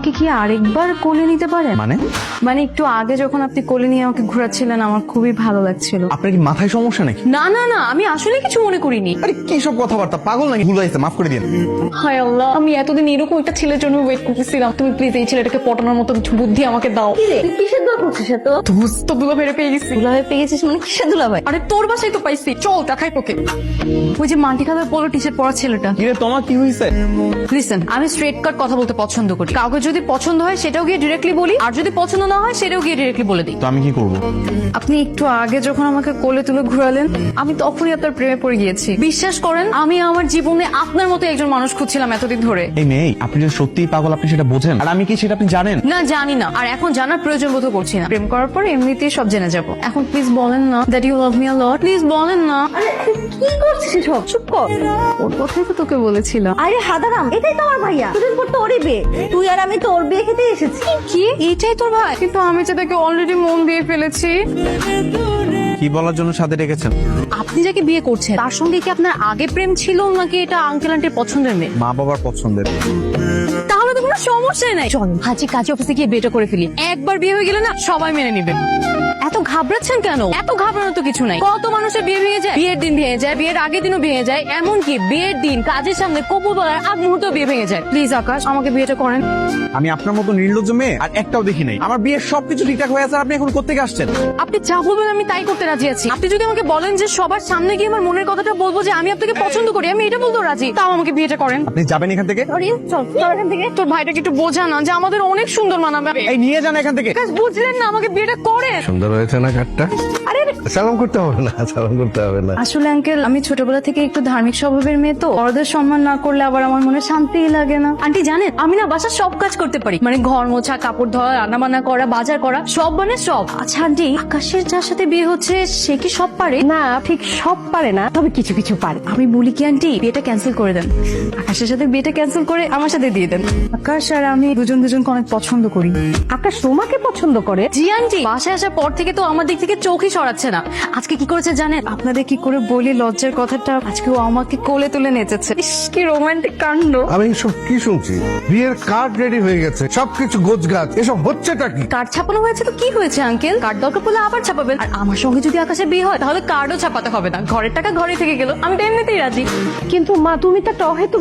আমাকে কি আরেকবার কোলে নিতে পারেন? মানে একটু আগে যখন আপনি কোলে নিয়ে আমাকে ঘোরাচ্ছিলেন আমার খুবই ভালো লাগছিল। আপনার কি মাথায় সমস্যা নাকি? না না না, আমি আসলে কিছু মনে করিনি। আরে কি সব কথাবার্তা, পাগল নাকি? ভুল হয়েছে, মাফ করে দিন। হায় আল্লাহ, আমি এতদিন এরকম একটা ছেলের জন্য ওয়েট করতেছিলাম। তুমি প্লিজ এই ছেলেটাকে পটানোর মতো কিছু বুদ্ধি আমাকে দাও। কিসের দোয়া করছিস এত? দোস্ত দুলা বেড়ে পেয়ে গেছি। দুলাভাই পেয়ে গেছিস মানে কিসের দুলাভাই? আরে তোর বাসায় তো পাইছি, চল দেখাই তোকে। ওই যে multi colour polo T shirt পরা ছেলেটা। কিরে তোমার কি হয়েছে? লিসেন, আমি স্ট্রেট কাট কথা বলতে পছন্দ করি। কাউকে যদি পছন্দ হয় সেটাও গিয়ে ডিরেক্টলি বলি, আর যদি পছন্দ না হয় সেটাও গিয়ে ডিরেক্টলি বলে দিই। তো আমি কি করব? আপনি একটু আগে যখন আমাকে কোলে তুলে ঘুরালেন আমি তখনই আপনার প্রেমে পড়ে গিয়েছি। বিশ্বাস করেন, আমি আমার জীবনে আপনার মতো একজন মানুষ খুঁজছিলাম এতদিন ধরে। এই মেয়ে, আপনি যদি সত্যিই পাগল আপনি সেটা বোঝেন, আর আমি কি সেটা আপনি জানেন? না, জানি না, আর এখন জানার প্রয়োজন বোধ করছি না। প্রেম করার পর এমনিতেই সব জেনে যাব। এখন প্লিজ বলেন না that you love me a lot. Please বলেন না। আরে কি করছিস এসব? চুপ কর। ওর কথাই তো তোকে বলেছিলাম। আরে হাদারাম, এটাই তো আমার ভাইয়া। দুদিন পর তো ওরই বিয়ে। তুই আর আমি তো ওর বিয়ে খেতে এসেছি। কি এইটাই তোর ভাই? কিন্তু আমি যে তাকে অলরেডি মন দিয়ে ফেলেছি। কি বলার জন্য সাথে ডেকেছেন? আপনি যাকে বিয়ে করছেন তার সঙ্গে কি আপনার আগে প্রেম ছিল, নাকি এটা আঙ্কেল আন্টির পছন্দের মেয়ে? মা বাবার পছন্দের। তাহলে তো কোনো সমস্যাই নাই। চল হাজি কাজী অফিসে গিয়ে বিয়েটা করে ফেলি। একবার বিয়ে হয়ে গেলে না সবাই মেনে নিবে। এত ঘাবড়াচ্ছেন কেন? এত ঘাবড়ানোর তো কিছু নাই। কত মানুষের বিয়ে ভেঙে যায়, বিয়ের দিন ভেঙে যায়, বিয়ের আগের দিনও ভেঙে যায়, এমনকি বিয়ের দিন কাজের সামনে কবুল বলার আগ মুহূর্তে বিয়ে ভেঙে যায়। প্লিজ আকাশ, আমাকে বিয়েটা করেন। আমি আপনার মতো নির্লজ্জ মেয়ে আর একটাও দেখি নাই। আমার বিয়ের সবকিছু ঠিকঠাক হয়ে আছে, আর আপনি এখন কোত্থেকে আসছেন? আপনি যা বলবেন আমি তাই করতে রাজি আছি। আপনি যদি আমাকে বলেন যে সবার সামনে গিয়ে আমার মনের কথাটা বলবো যে আমি আপনাকে পছন্দ করি, আমি এটা বলতে রাজি। তাও আমাকে বিয়েটা করেন। আপনি যাবেন এখান থেকে? চল চল এখান থেকে। তোর ভাইটাকে একটু বোঝা না যে আমাদের অনেক সুন্দর মানাবে। এই নিয়ে যান এখান থেকে। আকাশ, বুঝলেন না, আমাকে বিয়েটা করেন। সুন্দর হয়েছে না কাঠটা? আরে সালাম করতে হবে না, সালাম করতে হবে না। আসলে আঙ্কেল, আমি ছোটবেলা থেকে একটু ধার্মিক স্বভাবের মেয়ে, তো বড়দের সম্মান না করলে আবার আমার মনে শান্তিই লাগে না। আন্টি জানেন, আমি না বাসার সব কাজ করতে পারি, মানে ঘর মোছা, কাপড় ধোয়া, রান্না বান্না করা, বাজার করা, সব মানে সব। আচ্ছা আন্টি, আকাশের যার সাথে বিয়ে হচ্ছে সে কি সব পারে? না, ঠিক সব পারে না, তবে কিছু কিছু পারে। আমি বলি কি আন্টি, বিয়েটা ক্যান্সেল করে দেন। আকাশের সাথে বিয়েটা ক্যান্সেল করে আমার সাথে দিয়ে দেন। আকাশ আর আমি দুজনকে অনেক পছন্দ করি। আকাশ তোমাকে পছন্দ করে? জি আন্টি, বাসায় আসার পর থেকে তো আমার দিক থেকে চোখই সরাচ্ছে না। আজকে কি করেছে জানেন? আপনাদের কি করে বলি লজ্জার কথাটা, আজকে ও আমাকে কোলে তুলে নেচেছে। ইস, কি রোমান্টিক কাণ্ড। আমি সব কি শুনছি? বিয়ের কার্ড রেডি হয়ে গেছে, সবকিছু গোছগাছ, এসব হচ্ছেটা কি? কার্ড ছাপানো হয়েছে তো কি হয়েছে আঙ্কেল? কার্ড দরকার পড়লে আবার ছাপাবেন। আর আমার সঙ্গে যদি আকাশে বিয়ে হয় তাহলে কার্ডও ছাপাতে হবে না, ঘরের টাকা ঘরে থেকে গেল। আমি তো এমনিতেই রাজি। কিন্তু মা, তুমি তো একটা অহেতুক